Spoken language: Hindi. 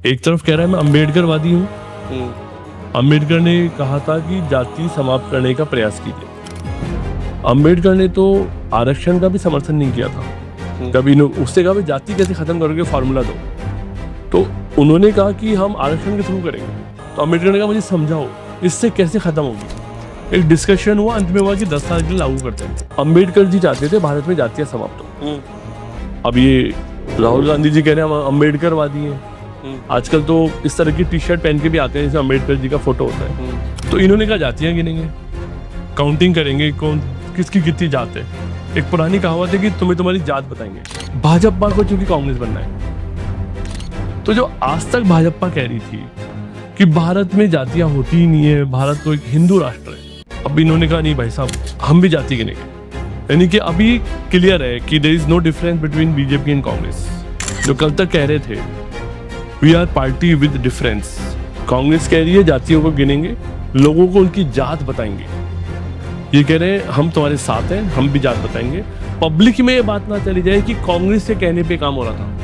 एक तरफ कह रहा है मैं अम्बेडकरवादी हूँ, अम्बेडकर ने कहा था कि जाति समाप्त करने का प्रयास कीजिए। अम्बेडकर ने तो आरक्षण का भी समर्थन नहीं किया था कभी। उससे कहा जाति कैसे खत्म करोगे, फार्मूला दो। तो उन्होंने कहा कि हम आरक्षण के थ्रू करेंगे। तो अम्बेडकर ने कहा मुझे समझाओ इससे कैसे खत्म होगी। एक डिस्कशन हुआ, अंत में हुआ कि 10 साल के लिए लागू करते हैं। अम्बेडकर जी चाहते थे भारत में जातियां समाप्त हो। अब ये राहुल गांधी जी कह रहे हैं हम अम्बेडकरवादी हैं। आजकल तो इस तरह की टी शर्ट पहन के भी आते हैं जिसमें अम्बेडकर जी का फोटो होता है। तो इन्होंने कहा जातियां गिनेंगे, काउंटिंग करेंगे कौन किसकी कितनी जात है। एक पुरानी कहावत है कि तुम्हें तुम्हारी जात बताएंगे। भाजपा को चूंकि कांग्रेस बनना है, तो जो आज तक भाजपा कह रही थी कि भारत में जातियां होती ही नहीं है, भारत तो एक हिंदू राष्ट्र है, अब इन्होंने कहा नहीं भाई साहब हम भी जाति गिनेंगे। यानी कि अभी क्लियर है कि there is no difference between BJP and Congress. जो कल तक कह रहे थे we are party with difference, Congress कह रही है जातियों को गिनेंगे, लोगों को उनकी जात बताएंगे। ये कह रहे हैं हम तुम्हारे साथ हैं, हम भी जात बताएंगे। पब्लिक में ये बात ना चली जाए कि कांग्रेस के कहने पे काम हो रहा था।